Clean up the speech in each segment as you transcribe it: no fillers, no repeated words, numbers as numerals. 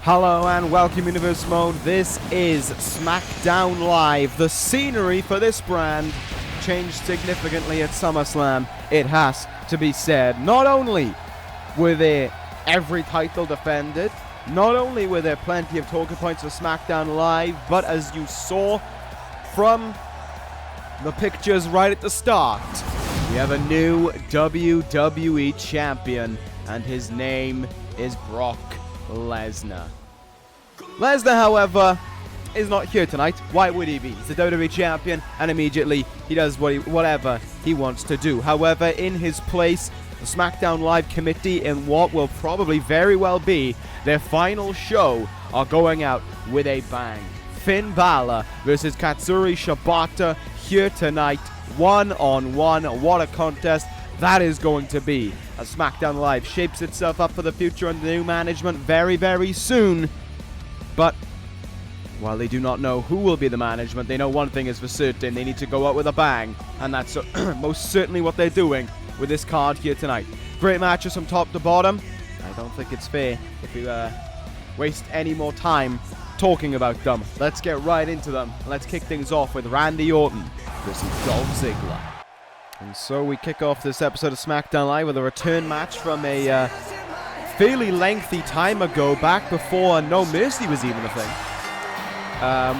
Hello and welcome Universe Mode. This is Smackdown Live. The scenery for this brand changed significantly at SummerSlam. It has to be said. Not only were there every title defended, not only were there plenty of talking points for SmackDown Live, but as you saw from the pictures right at the start, we have a new WWE champion, and his name is Brock Lesnar. Lesnar, however, is not here tonight. Why would he be? He's the WWE champion, and immediately he does whatever he wants to do. However, in his place, the SmackDown Live committee, in what will probably very well be their final show, are going out with a bang. Finn Balor versus Katsuyori Shibata here tonight, one-on-one. What a contest that is going to be, as SmackDown Live shapes itself up for the future under the new management very, very soon. But while they do not know who will be the management, they know one thing is for certain: they need to go out with a bang, and that's most certainly what they're doing with this card here tonight. Great matches from top to bottom. I don't think it's fair if we waste any more time talking about them. Let's get right into them. Let's kick things off with Randy Orton versus Dolph Ziggler. And so we kick off this episode of SmackDown Live with a return match from a fairly lengthy time ago, back before No Mercy was even a thing.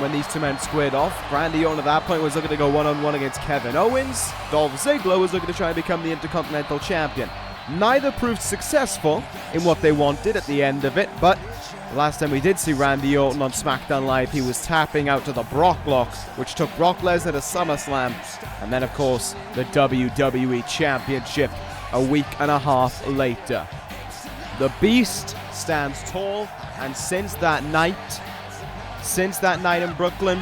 When these two men squared off, Randy Orton at that point was looking to go one-on-one against Kevin Owens. Dolph Ziggler was looking to try and become the Intercontinental Champion. Neither proved successful in what they wanted at the end of it, but last time we did see Randy Orton on SmackDown Live, he was tapping out to the Brock Lock, which took Brock Lesnar to SummerSlam, and then of course the WWE Championship a week and a half later. The Beast stands tall, and since that night in Brooklyn,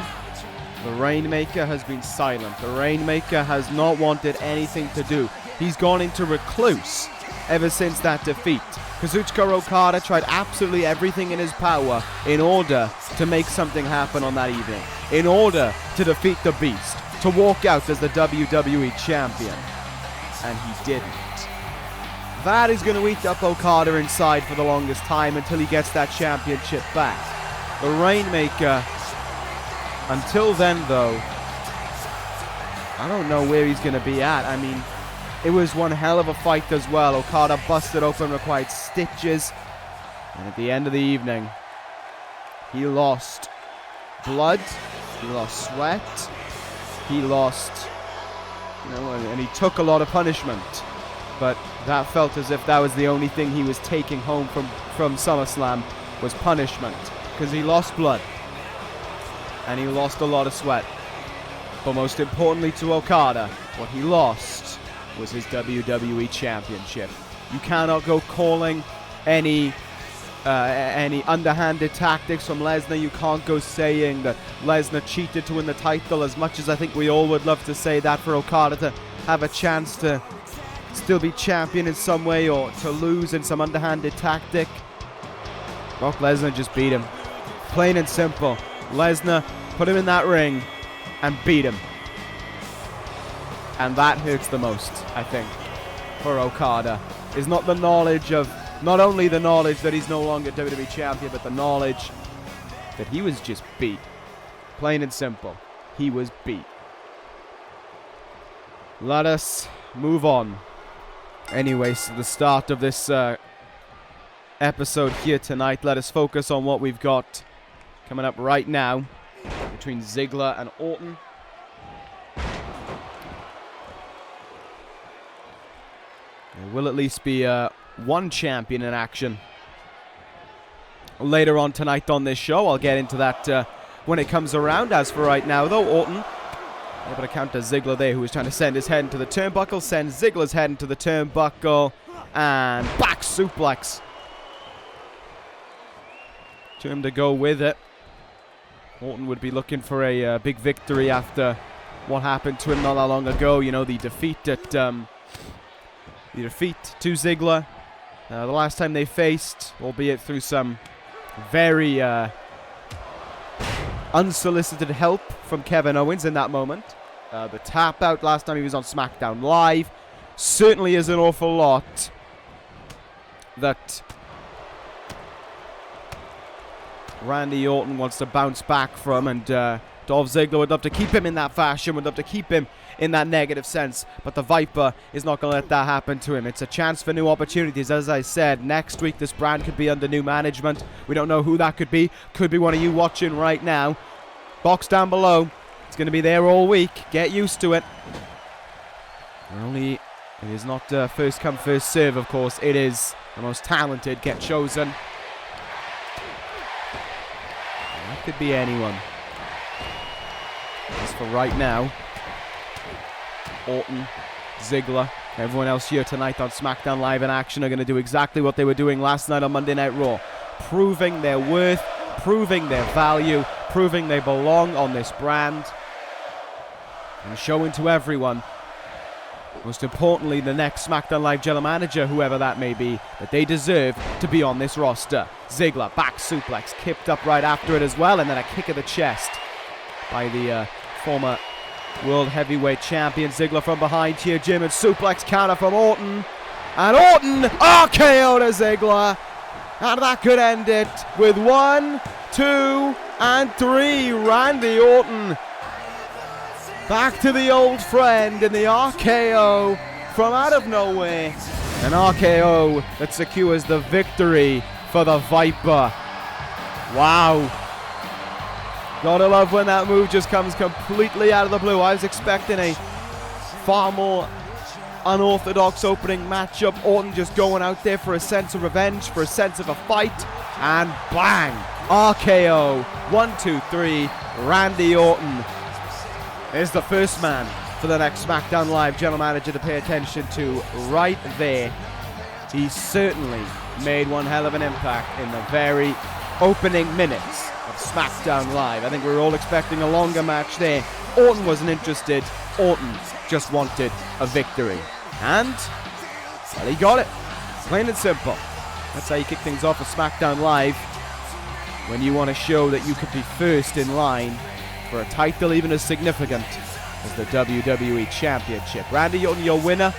the Rainmaker has been silent. The Rainmaker has not wanted anything to do. He's gone into recluse ever since that defeat. Kazuchika Okada tried absolutely everything in his power in order to make something happen on that evening, in order to defeat the Beast, to walk out as the WWE Champion, and he didn't. That is going to eat up Okada inside for the longest time until he gets that championship back. The Rainmaker, until then though, I don't know where he's going to be at. I mean, it was one hell of a fight as well. Okada busted open, required stitches, and at the end of the evening, he lost blood, he lost sweat, he lost, and he took a lot of punishment. But that felt as if that was the only thing he was taking home from SummerSlam, was punishment, because he lost blood, and he lost a lot of sweat. But most importantly to Okada, what he lost was his WWE Championship. You cannot go calling any underhanded tactics from Lesnar. You can't go saying that Lesnar cheated to win the title, as much as I think we all would love to say that for Okada to have a chance to still be champion in some way, or to lose in some underhanded tactic. Brock Lesnar just beat him. Plain and simple. Lesnar put him in that ring and beat him. And that hurts the most, I think, for Okada. Is not the knowledge of, not only the knowledge that he's no longer WWE champion, but the knowledge that he was just beat. Plain and simple. He was beat. Let us move on. Anyways, the start of this episode here tonight, let us focus on what we've got coming up right now between Ziggler and Orton. There will at least be one champion in action later on tonight on this show. I'll get into that when it comes around. As for right now, though, Orton able to counter Ziggler there, who was trying to send his head into the turnbuckle. Sends Ziggler's head into the turnbuckle, and back suplex to him to go with it. Orton would be looking for a big victory after what happened to him not that long ago. You know, the defeat to Ziggler. The last time they faced, albeit through some very unsolicited help from Kevin Owens in that moment. The tap out last time he was on SmackDown Live certainly is an awful lot that Randy Orton wants to bounce back from, and Dolph Ziggler would love to keep him in that fashion, would love to keep him in that negative sense, but the Viper is not going to let that happen to him. It's a chance for new opportunities. As I said, next week this brand could be under new management. We don't know who that could be. Could be one of you watching right now. Box down below. It's going to be there all week. Get used to it. It is not first come, first serve, of course. It is the most talented get chosen. That could be anyone. As for right now, Orton, Ziggler, everyone else here tonight on SmackDown Live in action are going to do exactly what they were doing last night on Monday Night Raw. Proving their worth, proving their value, proving they belong on this brand, and showing to everyone, most importantly the next SmackDown Live general manager, whoever that may be, that they deserve to be on this roster. Ziggler, back suplex, kicked up right after it as well, and then a kick of the chest by the former World Heavyweight Champion. Ziggler from behind here, Jim, and suplex counter from Orton. And Orton, RKO to Ziggler. And that could end it with 1, 2, and 3. Randy Orton back to the old friend in the RKO from out of nowhere. An RKO that secures the victory for the Viper. Wow. Gotta love when that move just comes completely out of the blue. I was expecting a far more unorthodox opening matchup. Orton just going out there for a sense of revenge, for a sense of a fight. And bang! RKO. 1, 2, 3. Randy Orton is the first man for the next SmackDown Live general manager to pay attention to right there. He certainly made one hell of an impact in the very opening minutes of SmackDown Live. I think we were all expecting a longer match there. Orton wasn't interested. Orton just wanted a victory. And, well, he got it. Plain and simple. That's how you kick things off with SmackDown Live, when you want to show that you could be first in line for a title even as significant as the WWE Championship. Randy Orton, your winner.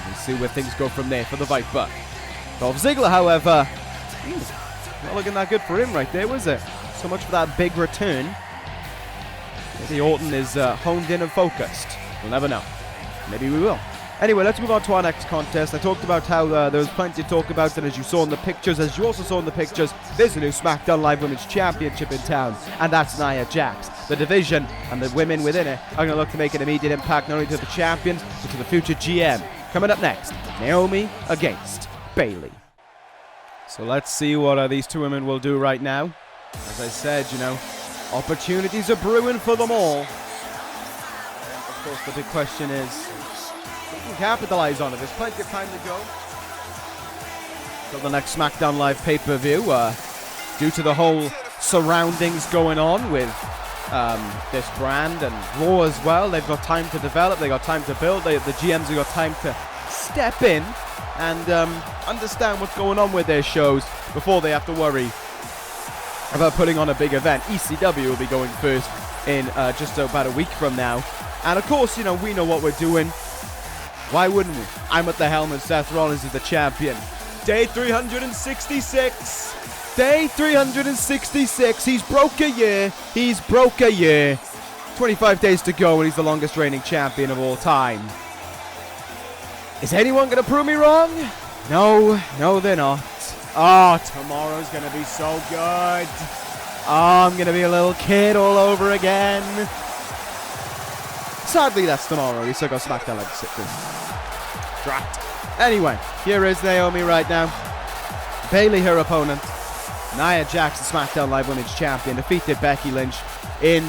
We'll see where things go from there for the Viper. Dolph Ziggler, however, not looking that good for him right there, was it? So much for that big return. Maybe Orton is honed in and focused. We'll never know. Maybe we will. Anyway, let's move on to our next contest. I talked about how there was plenty to talk about, and as you saw in the pictures, as you also saw in the pictures, there's a new SmackDown Live Women's Championship in town, and that's Nia Jax. The division and the women within it are going to look to make an immediate impact not only to the champions, but to the future GM. Coming up next, Naomi against Bayley. So let's see what these two women will do right now. As I said, you know, opportunities are brewing for them all. Of course, the big question is, who can capitalize on it? There's plenty of time to go till the next SmackDown Live pay-per-view. Due to the whole surroundings going on with this brand and Raw as well, they've got time to develop, they've got time to build, the GMs have got time to step in and understand what's going on with their shows before they have to worry about putting on a big event. ECW will be going first in just about a week from now. And of course, you know, we know what we're doing. Why wouldn't we? I'm at the helm and Seth Rollins is the champion. Day 366. Day 366. He's broke a year. He's broke a year. 25 days to go and he's the longest reigning champion of all time. Is anyone going to prove me wrong? No, they're not. Oh, tomorrow's going to be so good. Oh, I'm going to be a little kid all over again. Sadly, that's tomorrow. We still got SmackDown Live to sit through. Drat. Anyway, here is Naomi right now. Bayley, her opponent. Nia Jax, the SmackDown Live Women's Champion, defeated Becky Lynch in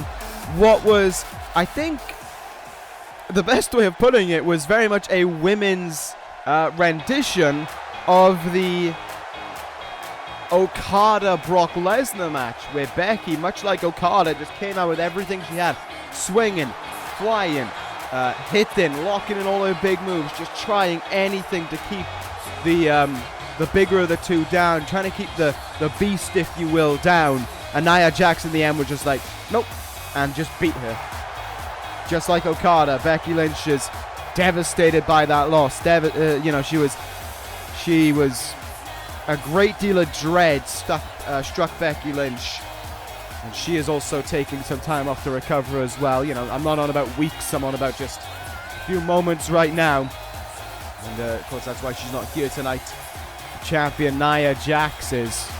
what was, I think, the best way of putting it was very much a women's rendition of the Okada-Brock Lesnar match, where Becky, much like Okada, just came out with everything she had. Swinging, flying, hitting, locking in all her big moves, just trying anything to keep the bigger of the two down, trying to keep the beast, if you will, down. And Nia Jax in the end was just like, nope, and just beat her. Just like Okada, Becky Lynch is devastated by that loss. You know, she was a great deal of dread struck Becky Lynch. And she is also taking some time off to recover as well. You know, I'm not on about weeks, I'm on about just a few moments right now. And of course, that's why she's not here tonight. Champion Nia Jax is.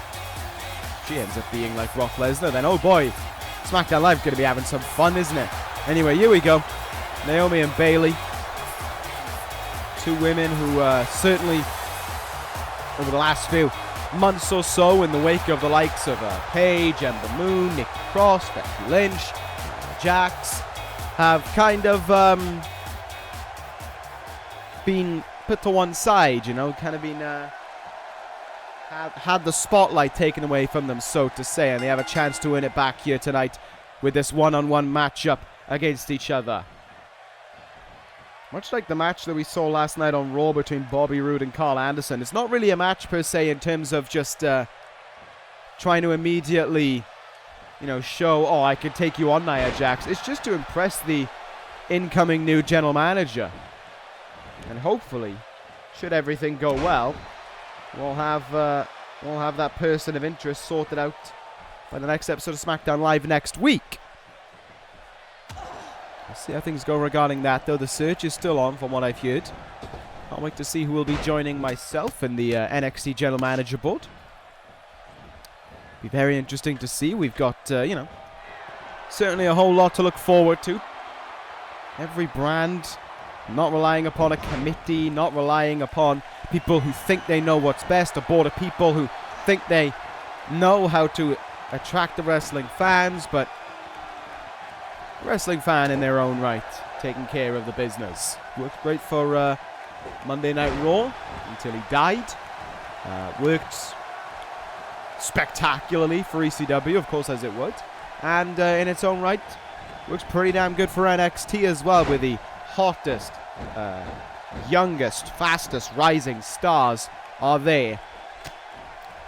She ends up being like Brock Lesnar. Then, oh boy, SmackDown Live is going to be having some fun, isn't it? Anyway, here we go. Naomi and Bayley. Two women who certainly, over the last few months or so, in the wake of the likes of Paige, Ember Moon, Nikki Cross, Becky Lynch, Jax, have kind of been put to one side, you know, kind of been had the spotlight taken away from them, so to say, and they have a chance to win it back here tonight with this one-on-one matchup against each other. Much like the match that we saw last night on Raw between Bobby Roode and Carl Anderson, it's not really a match per se in terms of just trying to immediately, you know, show, oh, I could take you on, Nia Jax. It's just to impress the incoming new general manager. And hopefully, should everything go well, we'll have that person of interest sorted out by the next episode of SmackDown Live next week. We'll see how things go regarding that, though. The search is still on, from what I've heard. Can't wait to see who will be joining myself in the NXT General Manager board. Be very interesting to see. We've got, you know, certainly a whole lot to look forward to. Every brand not relying upon a committee, not relying upon people who think they know what's best, a board of people who think they know how to attract the wrestling fans, but wrestling fan in their own right, taking care of the business. Worked great for Monday Night Raw until he died. Worked spectacularly for ECW, of course, as it would. And in its own right, works pretty damn good for NXT as well, with the hottest, youngest, fastest rising stars are there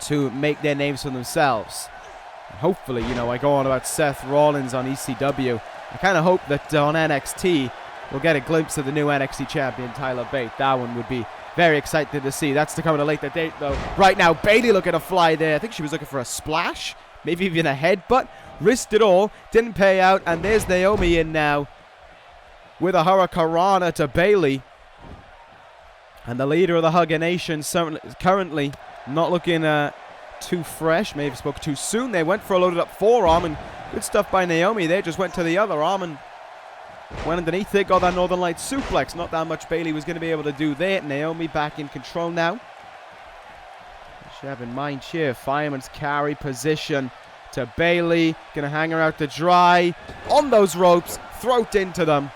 to make their names for themselves. And hopefully, you know, I go on about Seth Rollins on ECW. I kind of hope that on NXT we'll get a glimpse of the new NXT champion, Tyler Bate. That one would be very excited to see. That's to come at a later date, though. Right now, Bayley looking to fly there. I think she was looking for a splash, maybe even a headbutt. Risked it all, didn't pay out, and there's Naomi in now with a Hurricanrana to Bayley. And the leader of the Hugger Nation currently not looking too fresh. Maybe spoke too soon. They went for a loaded up forearm, and good stuff by Naomi there. Just went to the other arm and went underneath it. Got that Northern Lights suplex. Not that much Bayley was going to be able to do there. Naomi back in control now. Should have in mind here, fireman's carry position to Bayley. Going to hang her out to dry. On those ropes. Throat into them.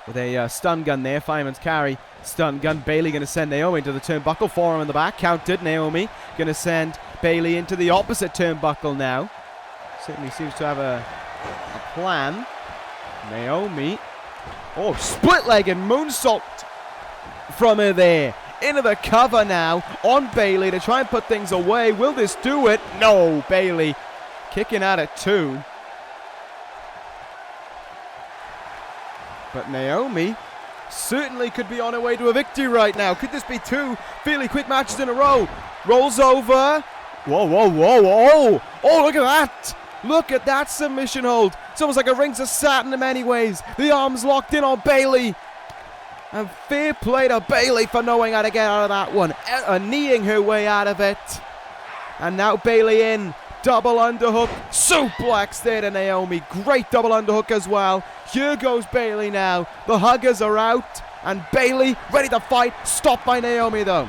With a stun gun there. Fireman's carry. Stun gun. Bayley going to send Naomi into the turnbuckle. Forearm in the back. Counted. Naomi going to send Bayley into the opposite turnbuckle now. Certainly seems to have a plan. Naomi. Oh, split-legged moonsault from her there. Into the cover now on Bayley to try and put things away. Will this do it? No, Bayley kicking at it too. But Naomi certainly could be on her way to a victory right now. Could this be two fairly quick matches in a row? Rolls over. Whoa, whoa, whoa, whoa. Oh, look at that. Look at that submission hold. It's almost like a Rings of Saturn in many ways. The arms locked in on Bayley. And fair play to Bayley for knowing how to get out of that one. Kneeing her way out of it. And now Bayley in. Double underhook. Suplex there to Naomi. Great double underhook as well. Here goes Bayley now. The Huggers are out. And Bayley ready to fight. Stopped by Naomi though.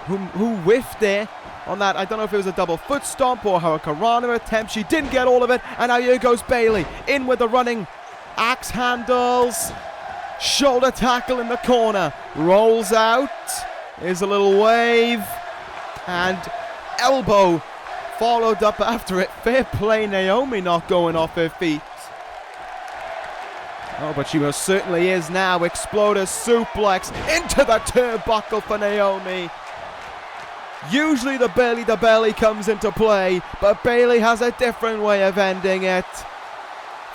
Who whiffed there on that. I don't know if it was a double foot stomp or Hurricanrana attempt. She didn't get all of it. And now here goes Bayley. In with the running axe handles. Shoulder tackle in the corner. Rolls out. Here's a little wave. And elbow followed up after it. Fair play, Naomi not going off her feet. Oh, but she most certainly is now. Exploder suplex into the turnbuckle for Naomi. Usually the belly-to-belly comes into play, but Bayley has a different way of ending it.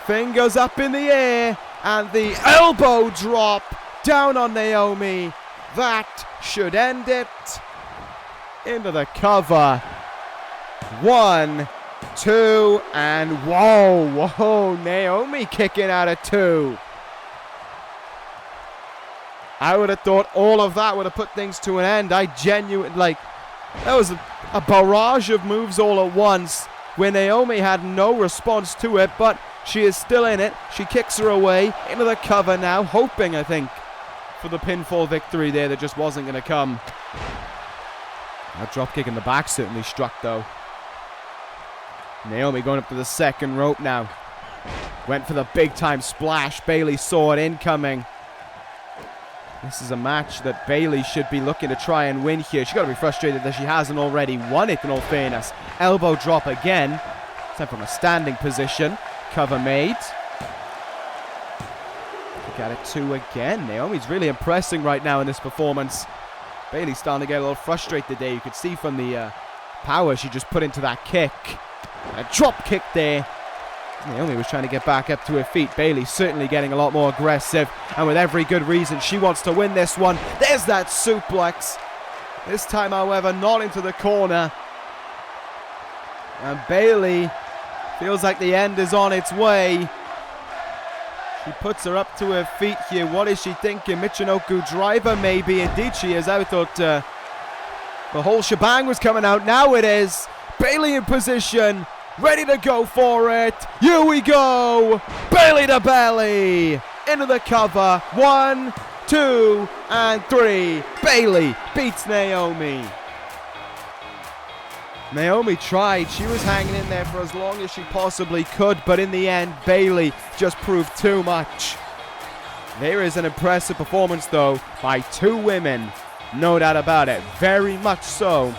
Fingers up in the air, and the elbow drop down on Naomi. That should end it. into the cover. 1, 2, and whoa, Naomi kicking out at 2. I would have thought all of that would have put things to an end. I genuinely, like, that was a barrage of moves all at once where Naomi had no response to it, but she is still in it. She kicks her away into the cover now, hoping, I think, for the pinfall victory there that just wasn't going to come. That dropkick in the back certainly struck, though. Naomi going up to the second rope now. Went for the big-time splash. Bayley saw it incoming. This is a match that Bayley should be looking to try and win here. She's got to be frustrated that she hasn't already won it, in all fairness. Elbow drop again. This time from a standing position. Cover made. Got it 2 again. Naomi's really impressing right now in this performance. Bayley's starting to get a little frustrated there. You could see from the power she just put into that kick. A drop kick there. Naomi was trying to get back up to her feet. Bayley certainly getting a lot more aggressive, and with every good reason. She wants to win this one. There's that suplex. This time, however, not into the corner. And Bayley feels like the end is on its way. She puts her up to her feet here. What is she thinking? Michinoku driver, maybe. Indeed she is. I thought the whole shebang was coming out. Now it is. Bayley in position. Ready to go for it. Here we go. Bayley to belly. Into the cover. 1, 2, and 3. Bayley beats Naomi. Naomi tried. She was hanging in there for as long as she possibly could, but in the end, Bayley just proved too much. There is an impressive performance, though, by 2 women. No doubt about it. Very much so.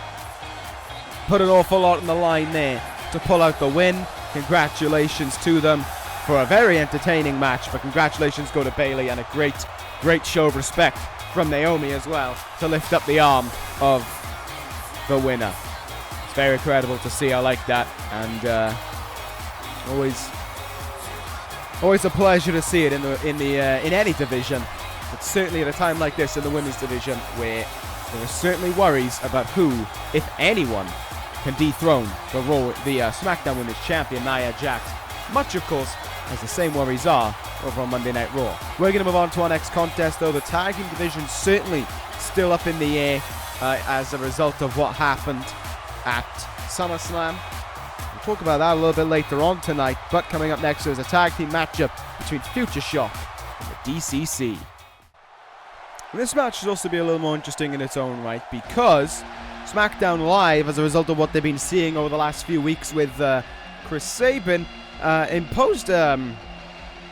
Put an awful lot on the line there to pull out the win. Congratulations to them for a very entertaining match, but congratulations go to Bayley, and a great show of respect from Naomi as well to lift up the arm of the winner. It's very incredible to see. I like that, and always a pleasure to see it in any division, but certainly at a time like this in the women's division, where there are certainly worries about who, if anyone, can dethrone the SmackDown Women's Champion, Nia Jax. Much, of course, as the same worries are over on Monday Night Raw. We're going to move on to our next contest, though. The tag team division certainly still up in the air as a result of what happened at SummerSlam. We'll talk about that a little bit later on tonight, but coming up next is a tag team matchup between Future Shock and the D.C.C. And this match should also be a little more interesting in its own right, because SmackDown Live, as a result of what they've been seeing over the last few weeks with Chris Sabin, imposed a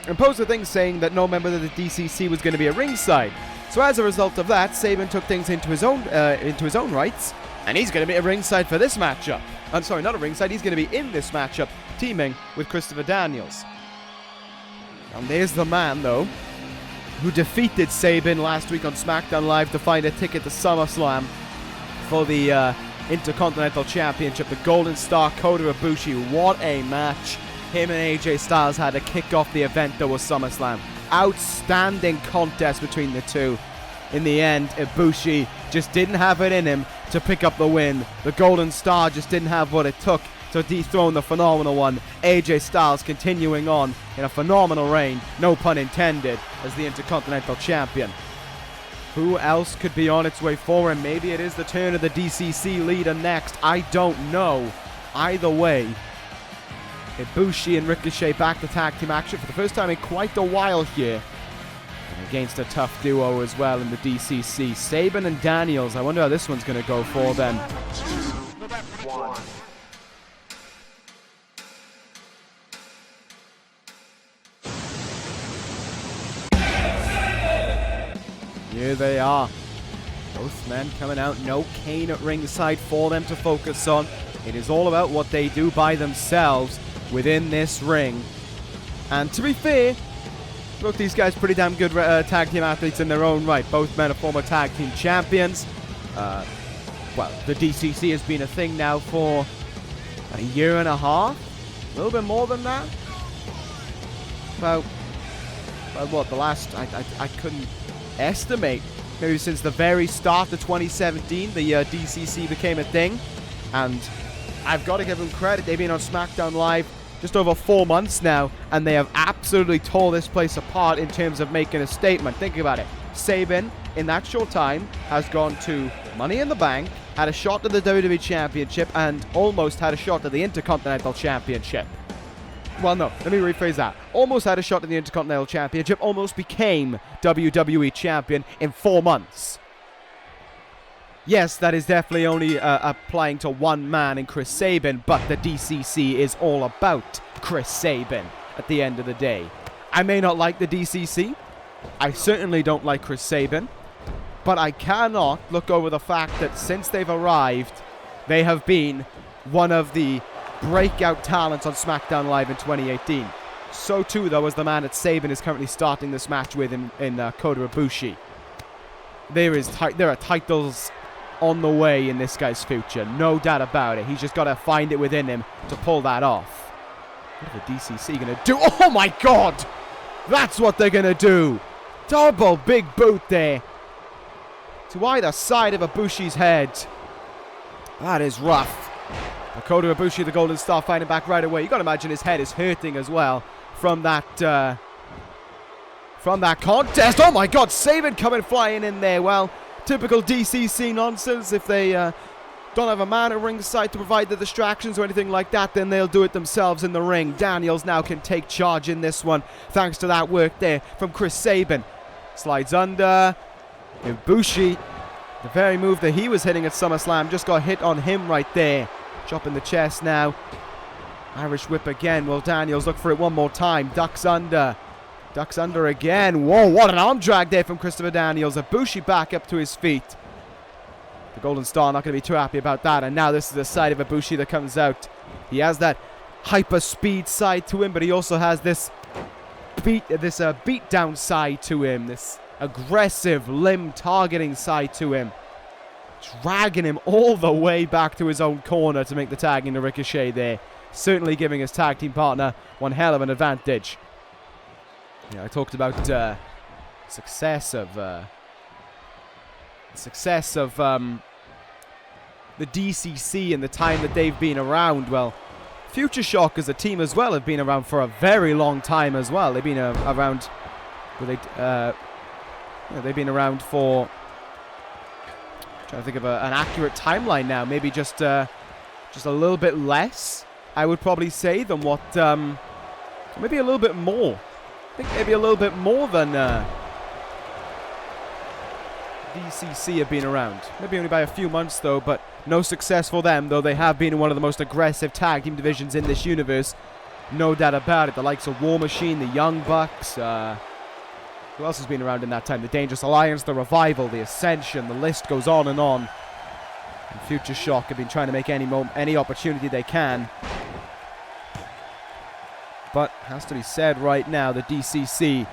thing saying that no member of the D.C.C. was going to be at ringside. So as a result of that, Sabin took things into his own rights, and he's going to be at ringside for this matchup. I'm sorry, not at ringside. He's going to be in this matchup, teaming with Christopher Daniels. And there's the man, though, who defeated Sabin last week on SmackDown Live to find a ticket to SummerSlam for the Intercontinental Championship. The Golden Star, Kota Ibushi. What a match. Him and AJ Styles had to kick off the event that was SummerSlam. Outstanding contest between the two. In the end, Ibushi just didn't have it in him to pick up the win. The Golden Star just didn't have what it took to dethrone the phenomenal one. AJ Styles continuing on in a phenomenal reign, no pun intended, as the Intercontinental Champion. Who else could be on its way for him? Maybe it is the turn of the D.C.C. leader next. I don't know. Either way, Ibushi and Ricochet back to tag team action for the first time in quite a while here. And against a tough duo as well in the D.C.C. Sabin and Daniels. I wonder how this one's going to go for them. Here they are. Both men coming out. No Kane at ringside for them to focus on. It is all about what they do by themselves within this ring. And to be fair, both these guys pretty damn good tag team athletes in their own right. Both men are former tag team champions. Well, the D.C.C. has been a thing now for a year and a half. A little bit more than that. About what, the last... I couldn't estimate maybe since the very start of 2017, the D.C.C became a thing. And I've got to give them credit. They've been on SmackDown Live just over 4 months now, and they have absolutely tore this place apart in terms of making a statement. Think about it. Sabin, in that short time, has gone to Money in the Bank, had a shot at the WWE Championship, and almost had a shot at the Intercontinental Championship. Well, no, let me rephrase that. Almost had a shot at the Intercontinental Championship, almost became WWE Champion in 4 months. Yes, that is definitely only applying to one man in Chris Sabin, but the D.C.C is all about Chris Sabin at the end of the day. I may not like the D.C.C. I certainly don't like Chris Sabin, but I cannot look over the fact that since they've arrived, they have been one of the breakout talents on SmackDown Live in 2018. So too, though, as the man that Sabin is currently starting this match with in Kota Ibushi. There are titles on the way in this guy's future, no doubt about it. He's just got to find it within him to pull that off. What are the D.C.C going to do? Oh my god! That's what they're going to do! Double big boot there to either side of Ibushi's head. That is rough. Kota Ibushi, the Golden Star, fighting back right away. You got to imagine his head is hurting as well from that contest. Oh my god, Sabin coming flying in there. Well, typical D.C.C nonsense. If they don't have a man at ringside to provide the distractions or anything like that, then they'll do it themselves in the ring. Daniels now can take charge in this one, thanks to that work there from Chris Sabin. Slides under. Ibushi, the very move that he was hitting at SummerSlam, just got hit on him right there. Chop in the chest now. Irish whip again. Will Daniels look for it one more time? Ducks under. Ducks under again. Whoa, what an arm drag there from Christopher Daniels. Ibushi back up to his feet. The Golden Star not going to be too happy about that. And now this is the side of Ibushi that comes out. He has that hyper speed side to him, but he also has this beat down side to him. This aggressive limb targeting side to him. Dragging him all the way back to his own corner to make the tag into Ricochet there. Certainly giving his tag team partner one hell of an advantage. Yeah, I talked about success of the D.C.C in the time that they've been around. Well, Future Shock as a team as well have been around for a very long time as well. They've been around. They've been around for. Trying to think of an accurate timeline now. Maybe just a little bit less, I would probably say, than what. Maybe a little bit more. I think maybe a little bit more than D.C.C have been around. Maybe only by a few months, though, but no success for them, though they have been in one of the most aggressive tag team divisions in this universe. No doubt about it. The likes of War Machine, the Young Bucks, who else has been around in that time? The Dangerous Alliance, the Revival, the Ascension, the list goes on. And Future Shock have been trying to make any opportunity they can. But, has to be said right now, the D.C.C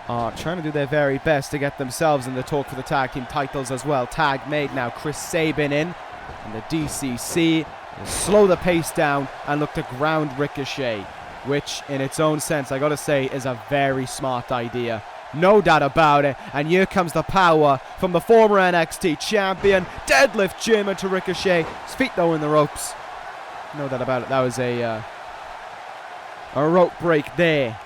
are trying to do their very best to get themselves in the talk for the tag team titles as well. Tag made now, Chris Sabin in, and the D.C.C will slow the pace down and look to ground Ricochet, which in its own sense, I gotta say, is a very smart idea. No doubt about it. And here comes the power from the former NXT champion. Deadlift German to Ricochet. His feet though in the ropes. No doubt about it. That was a rope break there.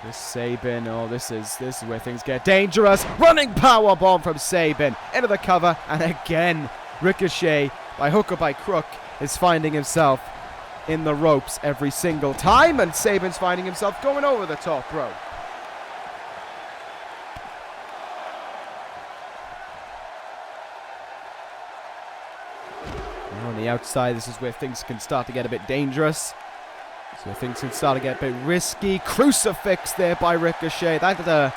This Sabin, this is where things get dangerous. Running power bomb from Sabin into the cover, and again Ricochet, by hook or by crook, is finding himself in the ropes every single time, and Sabin's finding himself going over the top rope. And on the outside, this is where things can start to get a bit dangerous. So things can start to get a bit risky. Crucifix there by Ricochet. That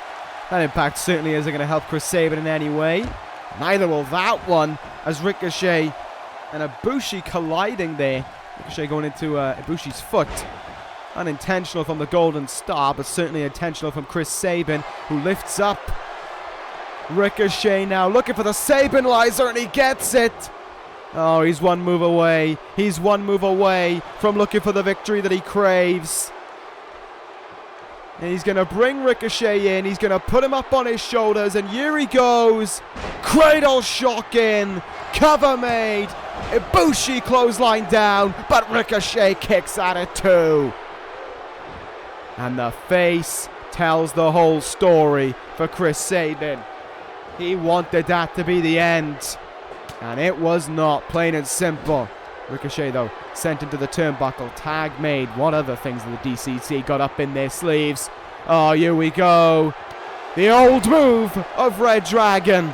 impact certainly isn't going to help Chris Sabin in any way. Neither will that one, as Ricochet and Ibushi colliding there. Ricochet going into Ibushi's foot. Unintentional from the Golden Star, but certainly intentional from Chris Sabin, who lifts up Ricochet now, looking for the Sabinlizer, and he gets it. Oh, he's one move away. He's one move away from looking for the victory that he craves. And he's going to bring Ricochet in. He's going to put him up on his shoulders. And here he goes. Cradle shock in. Cover made. Ibushi clothesline down. But Ricochet kicks at it too. And the face tells the whole story for Chris Sabin. He wanted that to be the end. And it was not, plain and simple. Ricochet, though, sent into the turnbuckle. Tag made. What other things that the D.C.C got up in their sleeves? Oh, here we go. The old move of Red Dragon.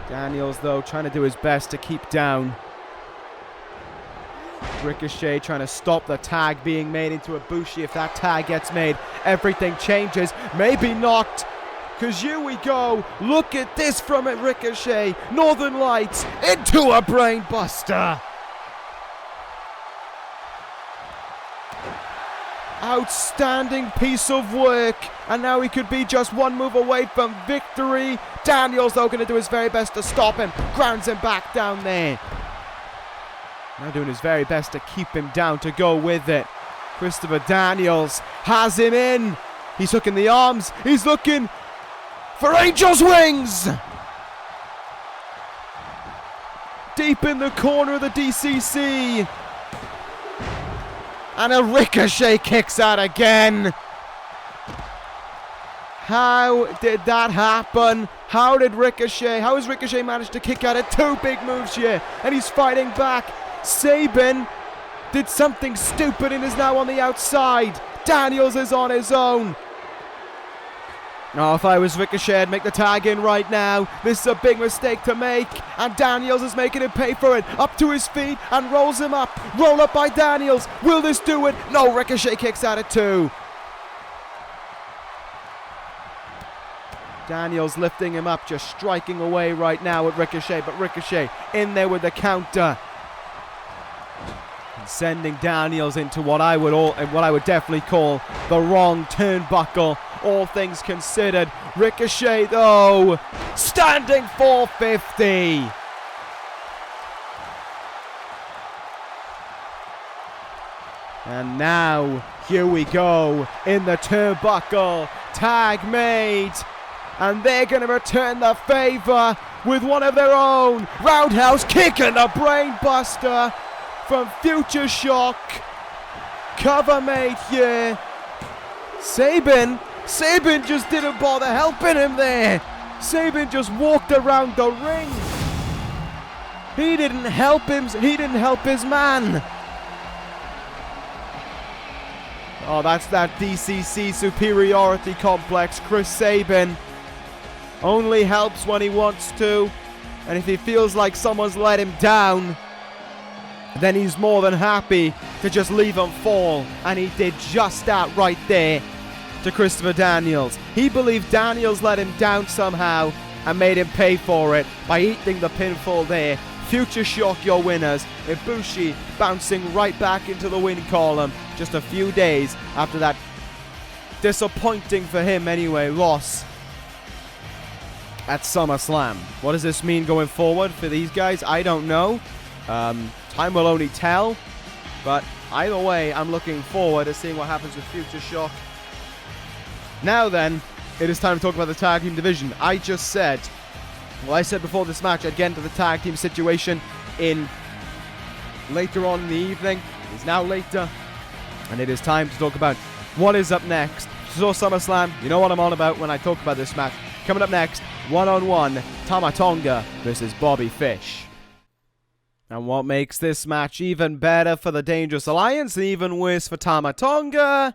Daniels, though, trying to do his best to keep down. Ricochet trying to stop the tag being made into Ibushi. If that tag gets made, everything changes. Maybe not. Because here we go. Look at this from it, Ricochet. Northern Lights into a brain buster. Outstanding piece of work. And now he could be just one move away from victory. Daniels, though, going to do his very best to stop him. Grounds him back down there. Now doing his very best to keep him down, to go with it. Christopher Daniels has him in. He's hooking the arms. He's looking for Angel's Wings! Deep in the corner of the D.C.C. And a Ricochet kicks out again. How did that happen? How has Ricochet managed to kick out at two big moves here? And he's fighting back. Sabin did something stupid and is now on the outside. Daniels is on his own. Oh, if I was Ricochet, I'd make the tag in right now. This is a big mistake to make. And Daniels is making him pay for it. Up to his feet and rolls him up. Roll up by Daniels. Will this do it? No, Ricochet kicks at it too. Daniels lifting him up, just striking away right now at Ricochet. But Ricochet in there with the counter. And sending Daniels into what I would definitely call the wrong turnbuckle. All things considered. Ricochet, though, standing 450. And now, here we go, in the turnbuckle. Tag made. And they're going to return the favor with one of their own. Roundhouse kick and a brain buster from Future Shock. Cover made here. Sabin just didn't bother helping him there. Sabin just walked around the ring. He didn't help him. He didn't help his man. Oh, that's that D.C.C superiority complex. Chris Sabin only helps when he wants to. And if he feels like someone's let him down, then he's more than happy to just leave him fall. And he did just that right there to Christopher Daniels. He believed Daniels let him down somehow and made him pay for it by eating the pinfall there. Future Shock your winners. Ibushi bouncing right back into the win column just a few days after that disappointing for him anyway loss at SummerSlam. What does this mean going forward for these guys? I don't know. Time will only tell. But either way, I'm looking forward to seeing what happens with Future Shock. Now then, it is time to talk about the tag team division. I said before this match, I'd get into the tag team situation later on in the evening. It is now later, and it is time to talk about what is up next. So SummerSlam, you know what I'm on about when I talk about this match. Coming up next, one-on-one, Tonga versus Bobby Fish. And what makes this match even better for the Dangerous Alliance and even worse for Tonga?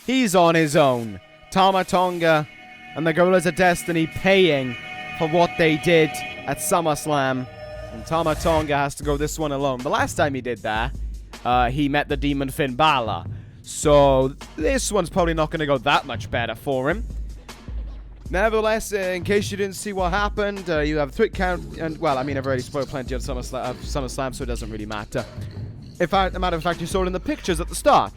He's on his own. Tonga and the Gorillas of Destiny paying for what they did at SummerSlam. And Tonga has to go this one alone. The last time he did that, he met the Demon Finn Balor. So this one's probably not going to go that much better for him. Nevertheless, in case you didn't see what happened, you have a tweet count. And, well, I mean, I've already spoiled plenty of SummerSlam, so it doesn't really matter. As a matter of fact, you saw it in the pictures at the start.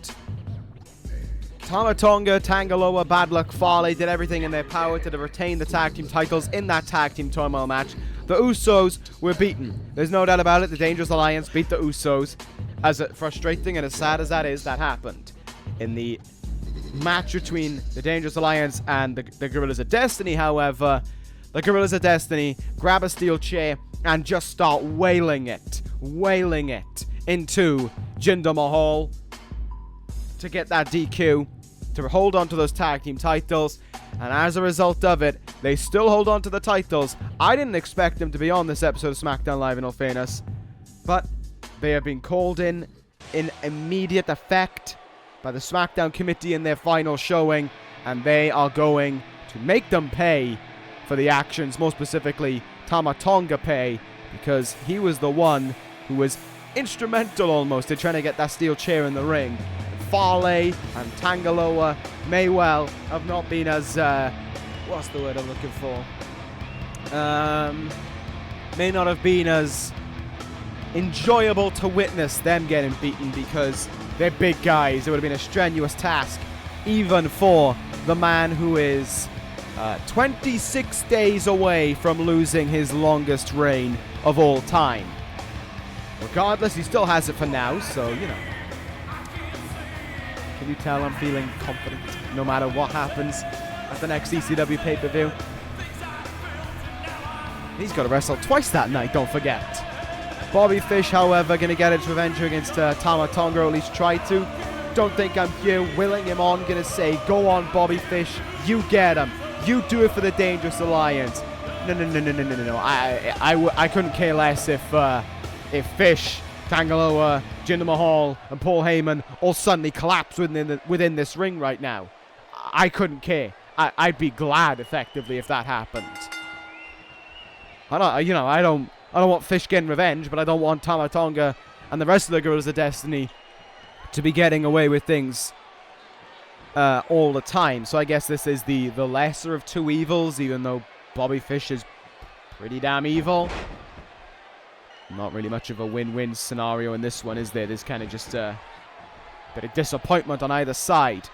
Tonga, Tangaloa, Bad Luck Fale did everything in their power to retain the tag team titles in that tag team turmoil match. The Usos were beaten. There's no doubt about it. The Dangerous Alliance beat the Usos. As frustrating and as sad as that is, that happened. In the match between the Dangerous Alliance and the Gorillas of Destiny, however, the Gorillas of Destiny grab a steel chair and just start wailing it into Jinder Mahal to get that DQ, to hold on to those tag team titles. And as a result of it, they still hold on to the titles. I didn't expect them to be on this episode of SmackDown Live, in all fairness, but they have been called in immediate effect by the SmackDown committee in their final showing, and they are going to make them pay for the actions, more specifically Tama Tonga pay, because he was the one who was instrumental almost in trying to get that steel chair in the ring. Farley and Tangaloa may well have not been as what's the word I'm looking for? May not have been as enjoyable to witness them getting beaten, because they're big guys. It would have been a strenuous task, even for the man who is 26 days away from losing his longest reign of all time. Regardless, he still has it for now, so, you know. Can you tell I'm feeling confident no matter what happens at the next ECW pay-per-view? He's got to wrestle twice that night, don't forget. Bobby Fish, however, going to get his revenge against Tama Tonga, or at least try to. Don't think I'm here willing him on. Going to say, go on, Bobby Fish. You get him. You do it for the Dangerous Alliance. No. I couldn't care less if Fish, Tangaloa, Jinder Mahal, and Paul Heyman all suddenly collapse within this ring right now. I couldn't care. I'd be glad, effectively, if that happened. I don't want Fish getting revenge, but I don't want Tama Tonga and the rest of the Gorillas of Destiny to be getting away with things all the time. So I guess this is the lesser of two evils, even though Bobby Fish is pretty damn evil. Not really much of a win-win scenario in this one, is there? There's kind of just a bit of disappointment on either side.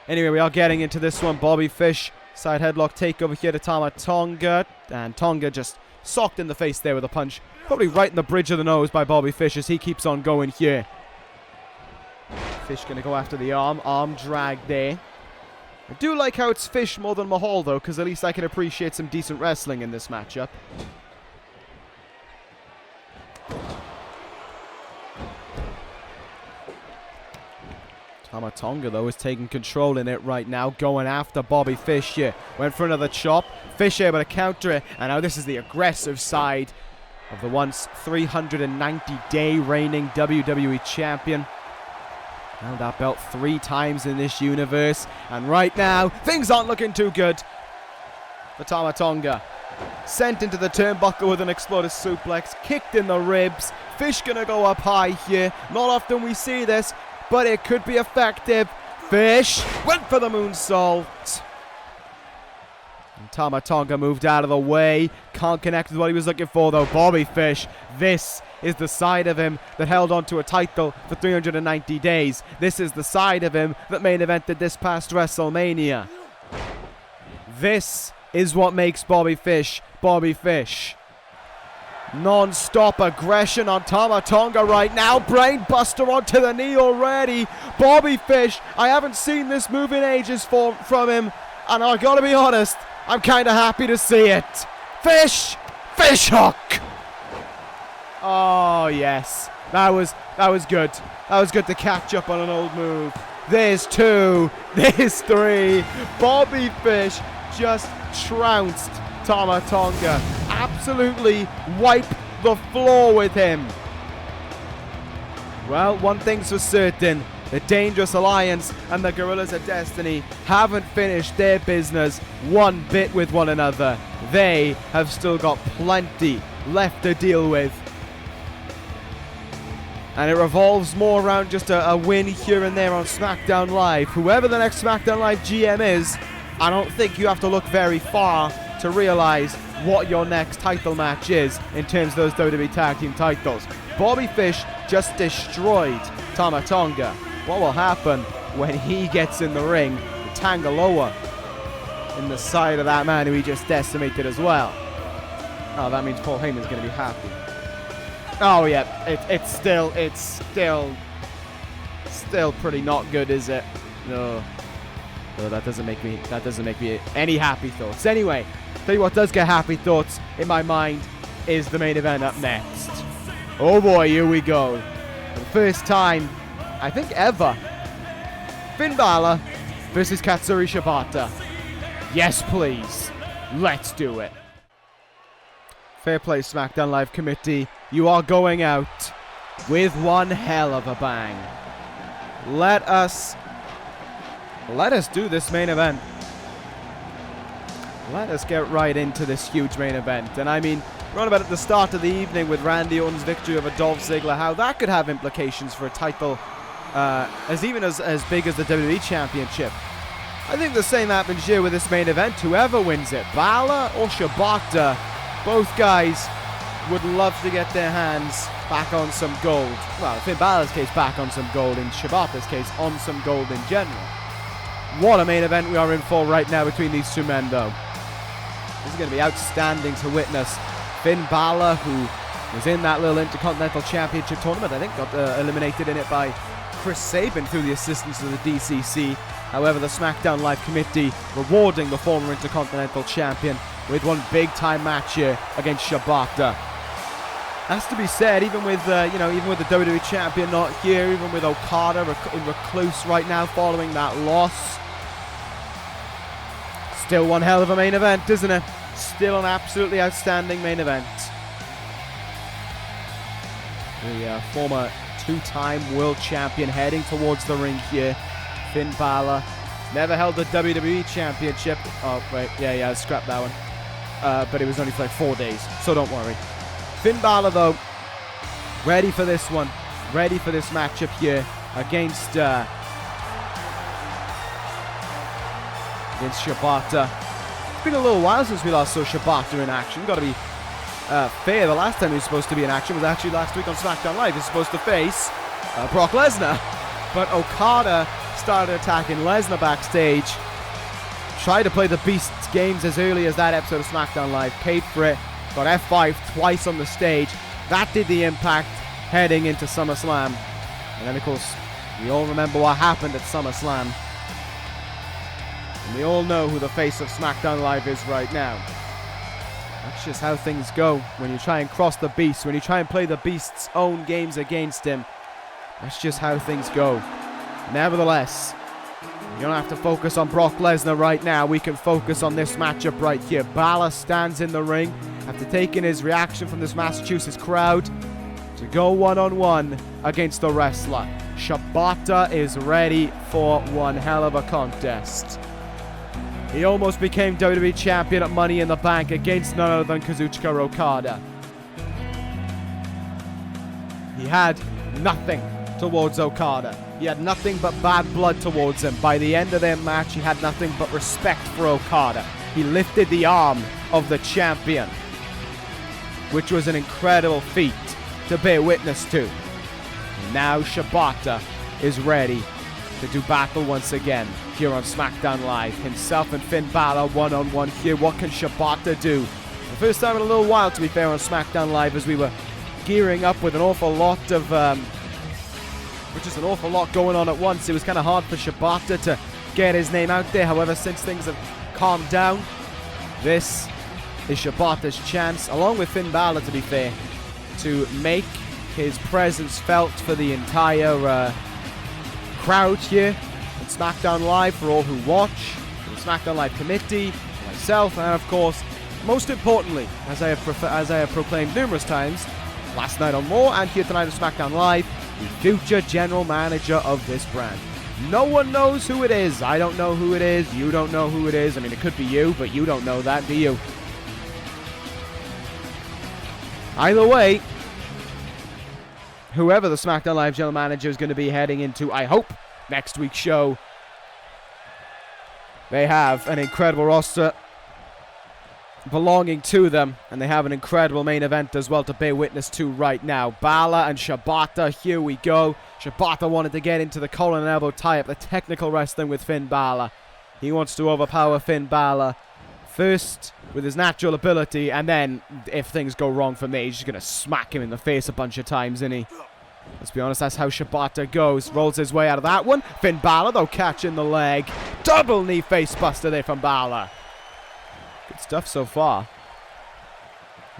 Anyway, we are getting into this one. Bobby Fish, side headlock takeover here to Tama Tonga. And Tonga just socked in the face there with a punch. Probably right in the bridge of the nose by Bobby Fish as he keeps on going here. Fish going to go after the arm. Arm drag there. I do like how it's Fish more than Mahal, though, because at least I can appreciate some decent wrestling in this matchup. Tama Tonga, though, is taking control in it right now, going after Bobby Fish here. Went for another chop. Fish able to counter it, and now this is the aggressive side of the once 390-day reigning WWE champion. Held that belt 3 times in this universe, and right now, things aren't looking too good for Tama Tonga. Sent into the turnbuckle with an exploded suplex, kicked in the ribs. Fish gonna go up high here. Not often we see this, but it could be effective. Fish went for the moonsault. And Tama Tonga moved out of the way. Can't connect with what he was looking for, though. Bobby Fish, this is the side of him that held on to a title for 390 days. This is the side of him that main evented this past WrestleMania. This is what makes Bobby Fish, Bobby Fish. Non-stop aggression on Tama Tonga right now. Brainbuster onto the knee already. Bobby Fish, I haven't seen this move in ages from him, and I gotta be honest, I'm kind of happy to see it. Fish hook. Oh yes, that was good. That was good to catch up on an old move. There's 2. There's 3. Bobby Fish just trounced Tama Tonga. Absolutely wipe the floor with him. Well, one thing's for certain. The Dangerous Alliance and the Gorillas of Destiny haven't finished their business one bit with one another. They have still got plenty left to deal with. And it revolves more around just a win here and there on SmackDown Live. Whoever the next SmackDown Live GM is, I don't think you have to look very far to realize what your next title match is in terms of those WWE Tag Team titles. Bobby Fish just destroyed Tama Tonga. What will happen when he gets in the ring with Tangaloa in the side of that man who he just decimated as well? Oh, that means Paul Heyman's going to be happy. Oh yeah, it's still Still pretty not good, is it? No. No, that doesn't make me any happy thoughts. Anyway, tell you what does get happy thoughts in my mind is the main event up next. Oh boy, here we go. For the first time, I think ever, Finn Balor versus Katsuyori Shibata. Yes, please. Let's do it. Fair play, SmackDown Live committee. You are going out with one hell of a bang. Let us do this main event. Let us get right into this huge main event. And I mean, right about at the start of the evening with Randy Orton's victory over Dolph Ziggler, how that could have implications for a title as big as the WWE Championship. I think the same happens here with this main event. Whoever wins it, Balor or Shibata, both guys would love to get their hands back on some gold. Well, in Balor's case, back on some gold. In Shibata's case, on some gold in general. What a main event we are in for right now between these two men, though. This is going to be outstanding to witness. Finn Balor, who was in that little Intercontinental Championship tournament, I think got eliminated in it by Chris Sabin through the assistance of the D.C.C. However, the SmackDown Live committee rewarding the former Intercontinental Champion with one big-time match here against Shibata. Has to be said, even with the WWE Champion not here, even with Okada in recluse right now following that loss. Still one hell of a main event, isn't it? Still an absolutely outstanding main event. The former two-time world champion heading towards the ring here. Finn Balor. Never held the WWE Championship. Oh, wait. Yeah, scrap that one. But it was only for like 4 days, so don't worry. Finn Balor, though, ready for this one. Ready for this matchup here against Shibata. It's been a little while since we last saw Shibata in action. Got to be fair. The last time he was supposed to be in action was actually last week on SmackDown Live. He's supposed to face Brock Lesnar. But Okada started attacking Lesnar backstage. Tried to play the Beast's games as early as that episode of SmackDown Live. Paid for it. Got F5 twice on the stage. That did the impact heading into SummerSlam. And then, of course, we all remember what happened at SummerSlam. And we all know who the face of SmackDown Live is right now. That's just how things go when you try and cross the Beast, when you try and play the Beast's own games against him. That's just how things go. Nevertheless, you don't have to focus on Brock Lesnar right now. We can focus on this matchup right here. Balor stands in the ring after taking his reaction from this Massachusetts crowd to go one-on-one against the wrestler. Shibata is ready for one hell of a contest. He almost became WWE Champion at Money in the Bank against none other than Kazuchika Okada. He had nothing towards Okada. He had nothing but bad blood towards him. By the end of their match, he had nothing but respect for Okada. He lifted the arm of the champion, which was an incredible feat to bear witness to. And now Shibata is ready to do battle once again here on SmackDown Live. Himself and Finn Balor one-on-one here. What can Shibata do? The first time in a little while, to be fair, on SmackDown Live, as we were gearing up with an awful lot of going on at once. It was kind of hard for Shibata to get his name out there. However, since things have calmed down, this is Shibata's chance, along with Finn Balor, to be fair, to make his presence felt for the entire crowd here on SmackDown Live, for all who watch, for the SmackDown Live committee, for myself, and of course, most importantly, as I have proclaimed numerous times, last night on Raw and here tonight on SmackDown Live, the future general manager of this brand. No one knows who it is. I don't know who it is. You don't know who it is. I mean, it could be you, but you don't know that, do you? Either way, whoever the SmackDown Live general manager is going to be heading into, I hope, next week's show, they have an incredible roster belonging to them, and they have an incredible main event as well to bear witness to right now. Balor and Shibata, here we go. Shibata wanted to get into the collar and elbow tie-up, the technical wrestling with Finn Balor. He wants to overpower Finn Balor first with his natural ability, and then if things go wrong from there, he's just going to smack him in the face a bunch of times, isn't he? Let's be honest, that's how Shibata goes. Rolls his way out of that one. Finn Balor, though, catching the leg. Double knee face buster there from Balor. Good stuff so far.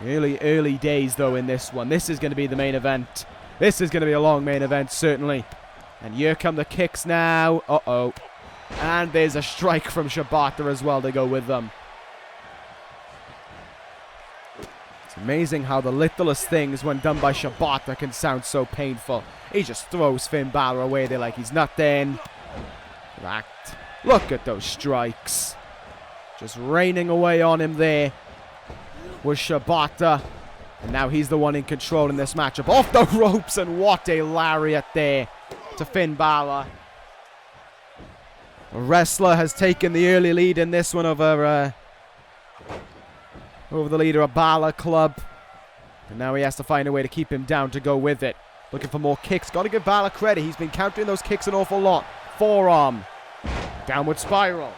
Early days, though, in this one. This is going to be the main event. This is going to be a long main event, certainly. And here come the kicks now. Uh-oh. And there's a strike from Shibata as well to go with them. It's amazing how the littlest things, when done by Shibata, can sound so painful. He just throws Finn Balor away there like he's nothing. Racked. Look at those strikes. Just raining away on him there was Shibata. And now he's the one in control in this matchup. Off the ropes, and what a lariat there to Finn Balor. The wrestler has taken the early lead in this one over the leader of Balor Club. And now he has to find a way to keep him down to go with it. Looking for more kicks. Got to give Balor credit. He's been countering those kicks an awful lot. Forearm. Downward spiral.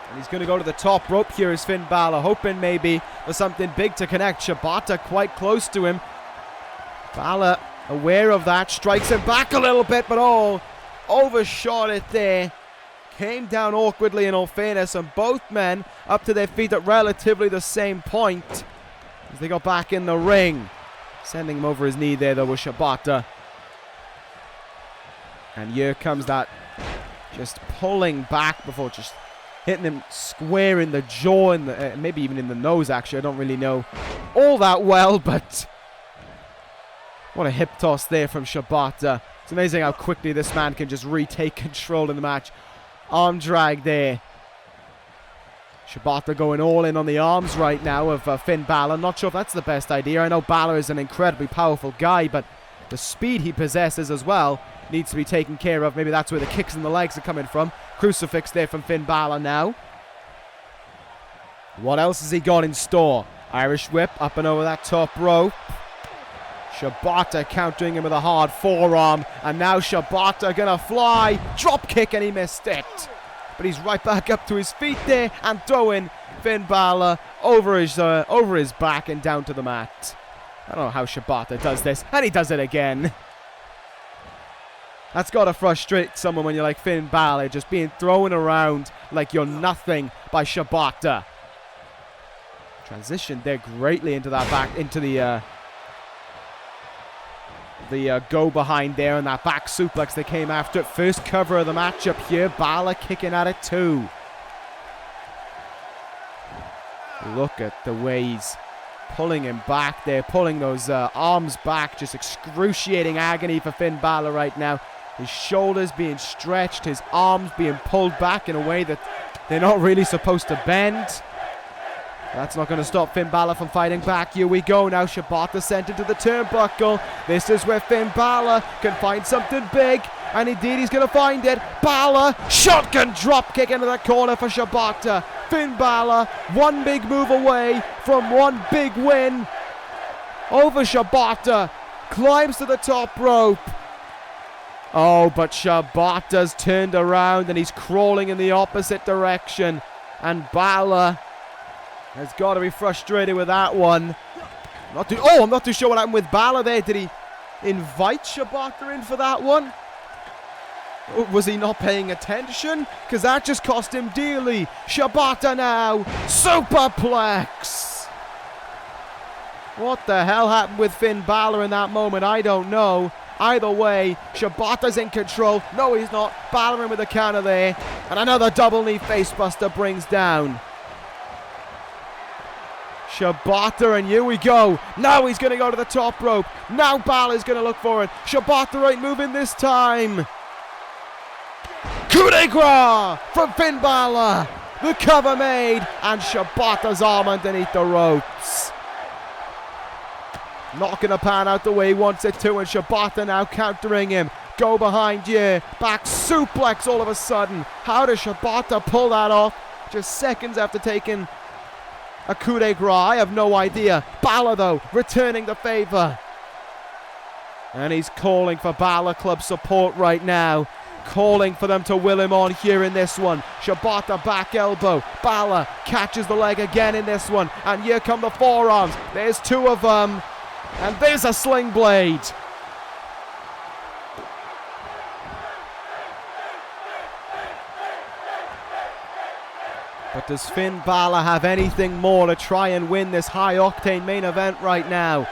And he's going to go to the top rope here as Finn Balor, hoping maybe for something big to connect. Shibata quite close to him. Balor aware of that. Strikes him back a little bit, but overshot it there. Came down awkwardly in all fairness, and both men up to their feet at relatively the same point as they got back in the ring. Sending him over his knee there, though, was Shibata. And here comes that, just pulling back before just hitting him square in the jaw, and maybe even in the nose, actually. I don't really know all that well, but what a hip toss there from Shibata. It's amazing how quickly this man can just retake control in the match. Arm drag there. Shibata going all in on the arms right now of Finn Balor. Not sure if that's the best idea. I know Balor is an incredibly powerful guy, but the speed he possesses as well needs to be taken care of. Maybe that's where the kicks in the legs are coming from. Crucifix there from Finn Balor now. What else has he got in store? Irish whip up and over that top rope. Shibata countering him with a hard forearm. And now Shibata gonna fly. Drop kick, and he missed it. But he's right back up to his feet there and throwing Finn Balor over his back and down to the mat. I don't know how Shibata does this. And he does it again. That's got to frustrate someone when you're like Finn Balor, just being thrown around like you're nothing by Shibata. Transitioned there greatly into that back, into the go behind there, and that back suplex that came after it. First cover of the matchup here. Balor kicking at it too. Look at the way he's pulling him back there, pulling those arms back. Just excruciating agony for Finn Balor right now. His shoulders being stretched, his arms being pulled back in a way that they're not really supposed to bend. That's not going to stop Finn Balor from fighting back. Here we go now. Shibata sent into the turnbuckle. This is where Finn Balor can find something big. And indeed, he's going to find it. Balor, shotgun drop kick into the corner for Shibata. Finn Balor, one big move away from one big win over Shibata. Climbs to the top rope. Oh, but Shibata's turned around and he's crawling in the opposite direction. And Balor has got to be frustrated with that one. I'm not too sure what happened with Balor there. Did he invite Shibata in for that one? Or was he not paying attention? Because that just cost him dearly. Shibata now. Superplex. What the hell happened with Finn Balor in that moment? I don't know. Either way, Shibata's in control. No, he's not. Balor in with the counter there. And another double knee facebuster brings down Shibata, and here we go. Now he's going to go to the top rope. Now Balor's going to look for it. Shibata ain't moving this time. Coup de grace from Finn Balor. The cover made, and Shibata's arm underneath the ropes. Not going to pan out the way he wants it to, and Shibata now countering him. Go behind you. Back suplex all of a sudden. How does Shibata pull that off just seconds after taking a coup de grace? I have no idea. Balor, though, returning the favor. And he's calling for Balor Club support right now. Calling for them to will him on here in this one. Shibata back elbow. Balor catches the leg again in this one. And here come the forearms. There's two of them. And there's a sling blade. But does Finn Balor have anything more to try and win this high-octane main event right now?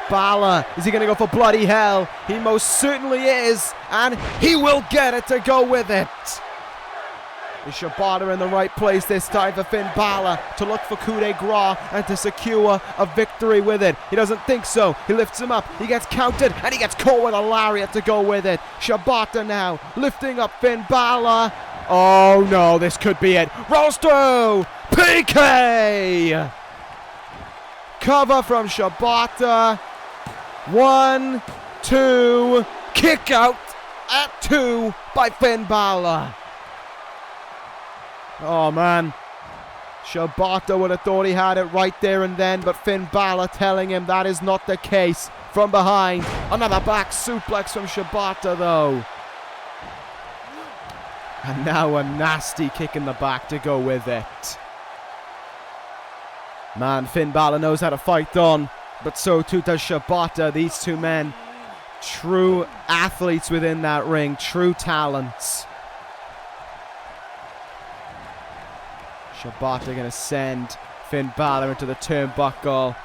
Balor, is he going to go for bloody hell? He most certainly is, and he will get it to go with it. Is Shibata in the right place this time for Finn Balor to look for coup de grace and to secure a victory with it? He doesn't think so. He lifts him up. He gets counted, and he gets caught with a lariat to go with it. Shibata now lifting up Finn Balor. Oh no, this could be it. Rolls through. PK. Cover from Shibata. 1, 2. Kick out at 2 by Finn Balor. Oh man. Shibata would have thought he had it right there and then, but Finn Balor telling him that is not the case. From behind. Another back suplex from Shibata though. And now a nasty kick in the back to go with it. Man, Finn Balor knows how to fight on, but so too does Shibata. These two men, true athletes within that ring, true talents. Shibata going to send Finn Balor into the turnbuckle.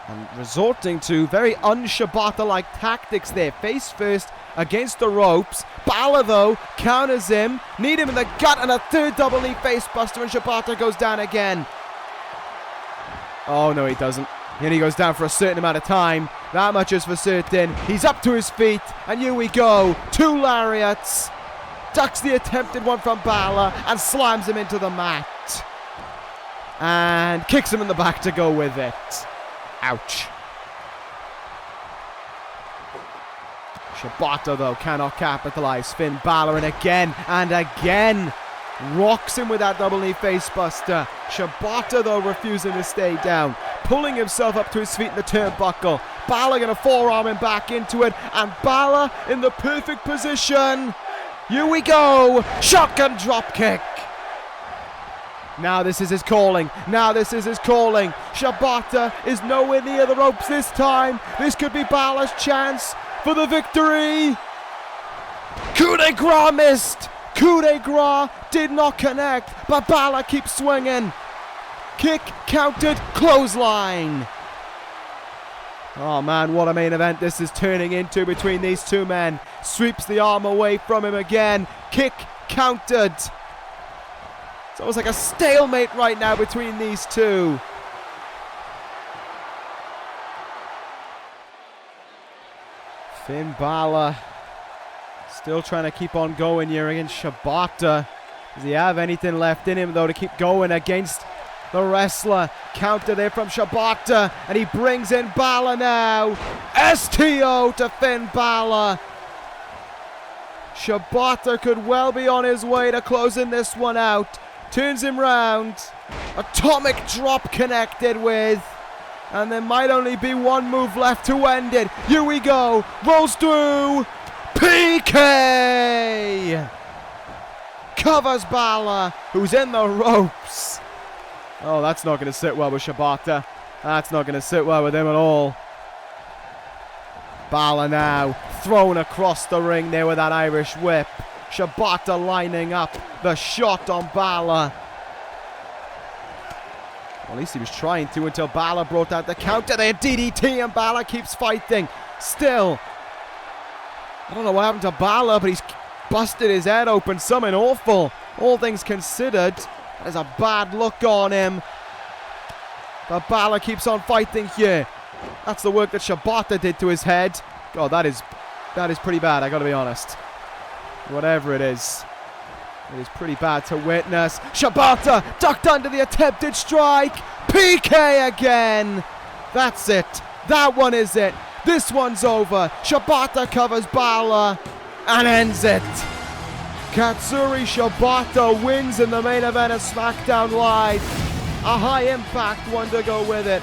And resorting to very un-Shibata-like tactics there. Face first against the ropes. Balor, though, counters him. Need him in the gut, and a third double knee face buster, and Shibata goes down again. Oh, no, he doesn't. And he goes down for a certain amount of time. That much is for certain. He's up to his feet, and here we go. 2 lariats. Ducks the attempted one from Balor, and slams him into the mat. And kicks him in the back to go with it. Ouch. Shibata, though, cannot capitalize. Finn Balor, and again rocks him with that double knee facebuster. Shibata, though, refusing to stay down, pulling himself up to his feet in the turnbuckle. Balor going to forearm him back into it, and Balor in the perfect position. Here we go. Shotgun drop kick. Now this is his calling. Shibata is nowhere near the ropes this time. This could be Balor's chance for the victory. Coup de grace missed. Coup de grace did not connect, but Balor keeps swinging. Kick counted, clothesline. Oh man, what a main event this is turning into between these two men. Sweeps the arm away from him again. Kick counted. It's almost like a stalemate right now between these two. Finn Balor still trying to keep on going here against Shibata. Does he have anything left in him though to keep going against the wrestler? Counter there from Shibata, and he brings in Balor now. STO to Finn Balor. Shibata could well be on his way to closing this one out. Turns him round. Atomic drop connected with. And there might only be one move left to end it. Here we go. Rolls through. PK. Covers Balor, who's in the ropes. Oh, that's not going to sit well with Shibata. That's not going to sit well with him at all. Balor now thrown across the ring there with that Irish whip. Shibata lining up the shot on Balor. Well, at least he was trying to until Balor brought out the counter there. DDT, and Balor keeps fighting. Still, I don't know what happened to Balor, but he's busted his head open. Something awful. All things considered, there's a bad look on him. But Balor keeps on fighting here. That's the work that Shibata did to his head. God, that is pretty bad, I gotta be honest. Whatever it is pretty bad to witness. Shibata ducked under the attempted strike. PK again. That's it. That one is it. This one's over. Shibata covers Balor and ends it. Katsuyori Shibata wins in the main event of Smackdown Live. A high impact one to go with it.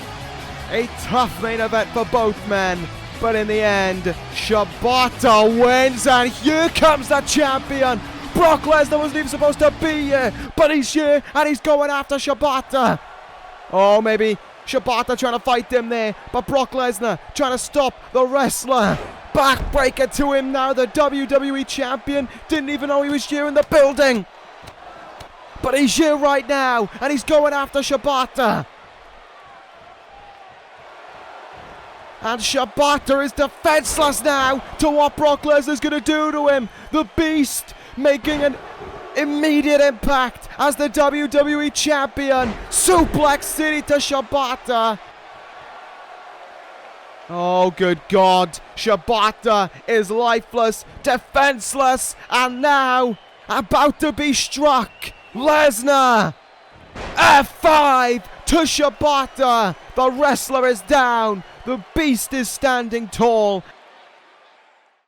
A tough main event for both men. But in the end, Shibata wins, and here comes the champion. Brock Lesnar wasn't even supposed to be here, but he's here, and he's going after Shibata. Oh, maybe Shibata trying to fight him there, but Brock Lesnar trying to stop the wrestler. Backbreaker to him now, the WWE Champion. Didn't even know he was here in the building. But he's here right now, and he's going after Shibata. And Shibata is defenseless now to what Brock Lesnar's going to do to him. The Beast making an immediate impact as the WWE Champion. Suplex City to Shibata. Oh, good God. Shibata is lifeless, defenseless, and now about to be struck. Lesnar. F5 to Shibata. The wrestler is down. The Beast is standing tall